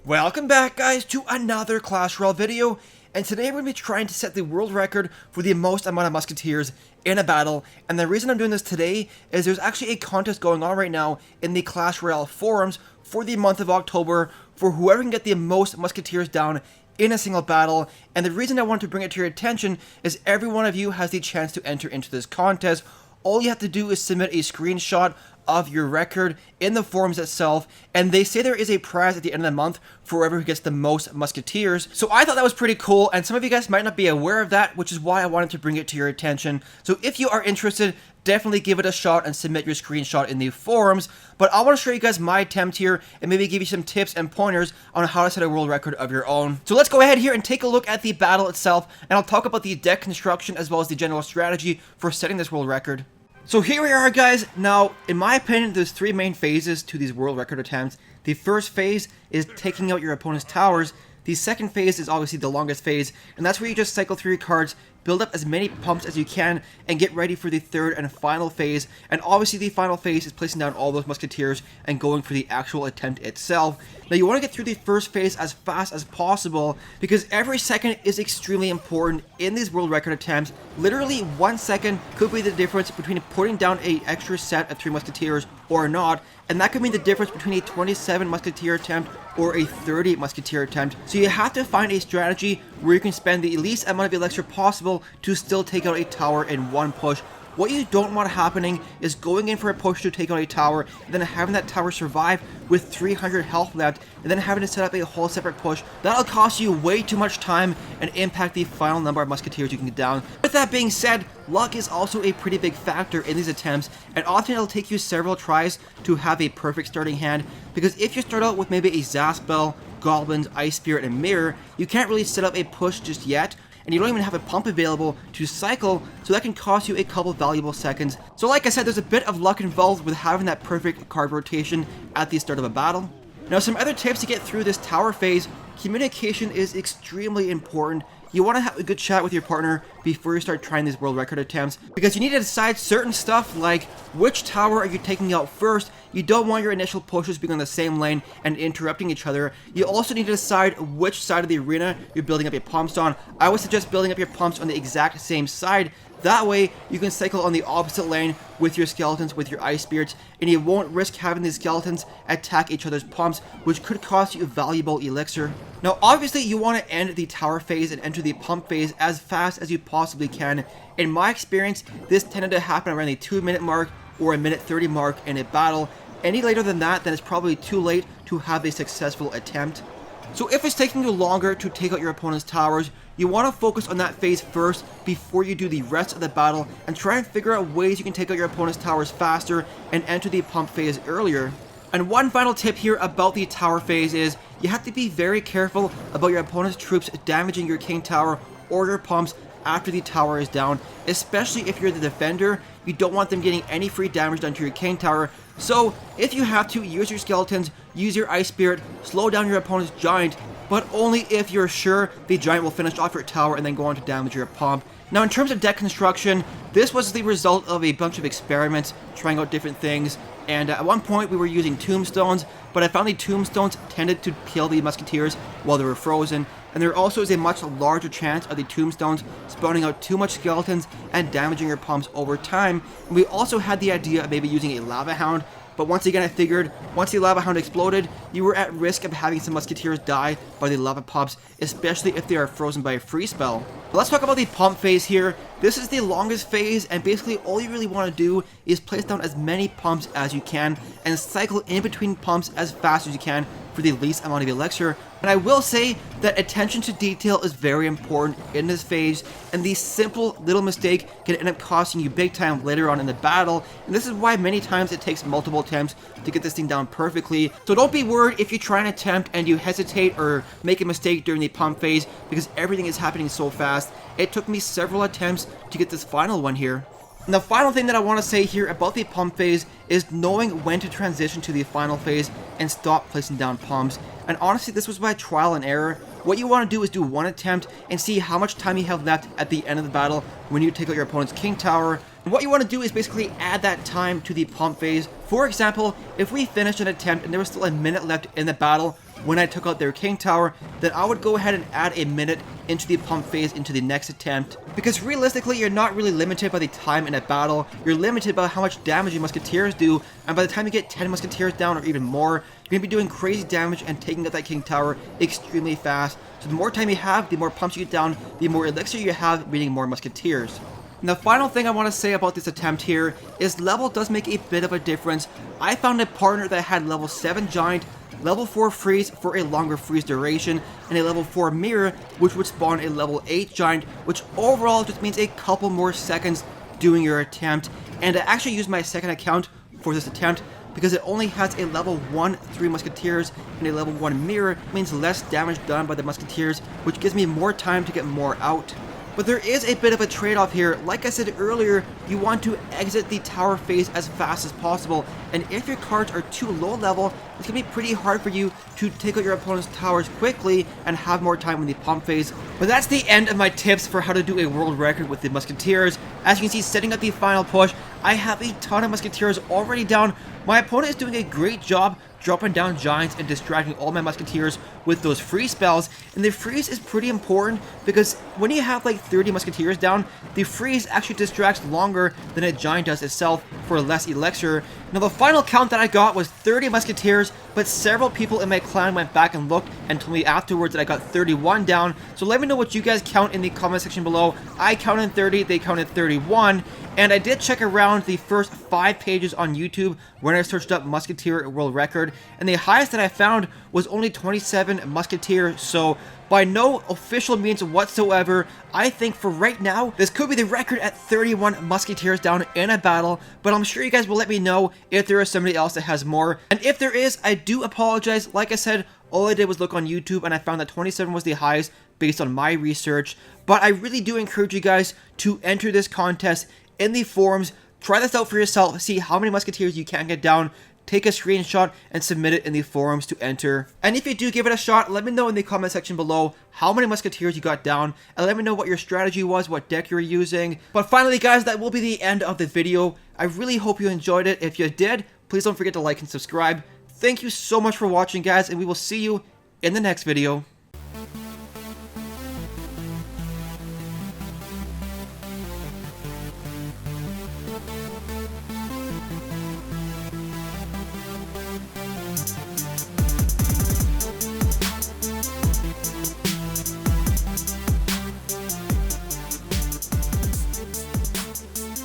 Welcome back, guys, to another Clash Royale video, and today we're going to be trying to set the world record for the most amount of musketeers in a battle. And the reason I'm doing this today is there's actually a contest going on right now in the Clash Royale forums for the month of October for whoever can get the most musketeers down in a single battle. And the reason I want to bring it to your attention is every one of you has the chance to enter into this contest. All you have to do is submit a screenshot of your record in the forums itself, and they say there is a prize at the end of the month for whoever gets the most musketeers. So I thought that was pretty cool, and some of you guys might not be aware of that, which is why I wanted to bring it to your attention. So if you are interested, definitely give it a shot and submit your screenshot in the forums. But I want to show you guys my attempt here and maybe give you some tips and pointers on how to set a world record of your own. So let's go ahead here and take a look at the battle itself, and I'll talk about the deck construction as well as the general strategy for setting this world record. So here we are, guys. Now, in my opinion, there's three main phases to these world record attempts. The first phase is taking out your opponent's towers. The second phase is obviously the longest phase, and that's where you just cycle through your cards, build up as many pumps as you can, and get ready for the third and final phase. And obviously the final phase is placing down all those musketeers and going for the actual attempt itself. Now you want to get through the first phase as fast as possible, because every second is extremely important in these world record attempts. Literally 1 second could be the difference between putting down an extra set of 3 musketeers or not, and that could mean the difference between a 27 musketeer attempt or a 30 musketeer attempt. So you have to find a strategy where you can spend the least amount of elixir possible to still take out a tower in one push. What you don't want happening is going in for a push to take out a tower, and then having that tower survive with 300 health left, and then having to set up a whole separate push. That'll cost you way too much time and impact the final number of musketeers you can get down. With that being said, luck is also a pretty big factor in these attempts, and often it'll take you several tries to have a perfect starting hand, because if you start out with maybe a Zaspel, Goblins, Ice Spirit, and Mirror, you can't really set up a push just yet, and you don't even have a pump available to cycle, so that can cost you a couple valuable seconds. So like I said, there's a bit of luck involved with having that perfect card rotation at the start of a battle. Now, some other tips to get through this tower phase: communication is extremely important. You want to have a good chat with your partner before you start trying these world record attempts, because you need to decide certain stuff like which tower are you taking out first. You don't want your initial pushes being on the same lane and interrupting each other. You also need to decide which side of the arena you're building up your pumps on. I would suggest building up your pumps on the exact same side. That way, you can cycle on the opposite lane with your skeletons, with your ice spirits, and you won't risk having these skeletons attack each other's pumps, which could cost you valuable elixir. Now, obviously, you want to end the tower phase and enter the pump phase as fast as you possibly can. In my experience, this tended to happen around the 2-minute mark or a minute 30 mark in a battle. Any later than that, then it's probably too late to have a successful attempt. So if it's taking you longer to take out your opponent's towers, you want to focus on that phase first before you do the rest of the battle, and try and figure out ways you can take out your opponent's towers faster and enter the pump phase earlier. And one final tip here about the tower phase is you have to be very careful about your opponent's troops damaging your king tower or your pumps after the tower is down, especially if you're the defender. You don't want them getting any free damage done to your king tower. So if you have to, use your skeletons, use your ice spirit, slow down your opponent's giant, but only if you're sure the giant will finish off your tower and then go on to damage your pump. Now, in terms of deck construction, this was the result of a bunch of experiments, trying out different things, and at one point we were using tombstones, but I found the tombstones tended to kill the musketeers while they were frozen, and there also is a much larger chance of the tombstones spawning out too much skeletons and damaging your pumps over time. And we also had the idea of maybe using a lava hound, but once again I figured once the lava hound exploded, you were at risk of having some musketeers die by the lava pops, especially if they are frozen by a free spell. But let's talk about the pump phase here. This is the longest phase, and basically all you really want to do is place down as many pumps as you can and cycle in between pumps as fast as you can for the least amount of elixir. And I will say that attention to detail is very important in this phase, and the simple little mistake can end up costing you big time later on in the battle, and this is why many times it takes multiple attempts to get this thing down perfectly. So don't be worried if you try an attempt and you hesitate or make a mistake during the pump phase, because everything is happening so fast. It took me several attempts to get this final one here. And the final thing that I want to say here about the pump phase is knowing when to transition to the final phase and stop placing down pumps. And honestly, this was by trial and error. What you want to do is do one attempt and see how much time you have left at the end of the battle when you take out your opponent's king tower, And what you want to do is basically add that time to the pump phase. For example, if we finished an attempt and there was still a minute left in the battle when I took out their king tower, then I would go ahead and add a minute into the pump phase into the next attempt. Because realistically, you're not really limited by the time in a battle, you're limited by how much damage your musketeers do, and by the time you get 10 musketeers down or even more, you're going to be doing crazy damage and taking out that king tower extremely fast. So the more time you have, the more pumps you get down, the more elixir you have, meaning more musketeers. And the final thing I want to say about this attempt here is level does make a bit of a difference. I found a partner that had level 7 giant, level 4 freeze for a longer freeze duration, and a level 4 mirror which would spawn a level 8 giant, which overall just means a couple more seconds doing your attempt. And I actually used my second account for this attempt because it only has a level 1 3 musketeers and a level 1 mirror, means less damage done by the musketeers, which gives me more time to get more out. But there is a bit of a trade-off here. Like I said earlier, you want to exit the tower phase as fast as possible, and if your cards are too low level, it's going to be pretty hard for you to take out your opponent's towers quickly and have more time in the pump phase. But that's the end of my tips for how to do a world record with the musketeers. As you can see, setting up the final push, I have a ton of musketeers already down. My opponent is doing a great job dropping down giants and distracting all my musketeers with those freeze spells. And the freeze is pretty important because when you have like 30 musketeers down, the freeze actually distracts longer than a giant does itself for less elixir. Now the final count that I got was 30 musketeers, but several people in my clan went back and looked and told me afterwards that I got 31 down. So let me know what you guys count in the comment section below. I counted 30, they counted 31. And I did check around the first 5 pages on YouTube when I searched up Musketeer World Record, and the highest that I found was only 27 Musketeers, so by no official means whatsoever, I think for right now, this could be the record at 31 Musketeers down in a battle, but I'm sure you guys will let me know if there is somebody else that has more, and if there is, I do apologize. Like I said, all I did was look on YouTube and I found that 27 was the highest based on my research, but I really do encourage you guys to enter this contest in the forums. Try this out for yourself, see how many musketeers you can get down, take a screenshot and submit it in the forums to enter. And if you do give it a shot, let me know in the comment section below how many musketeers you got down, and let me know what your strategy was, what deck you're using. But finally guys, that will be the end of the video. I really hope you enjoyed it. If you did, please don't forget to like and subscribe. Thank you so much for watching guys, and we will see you in the next video.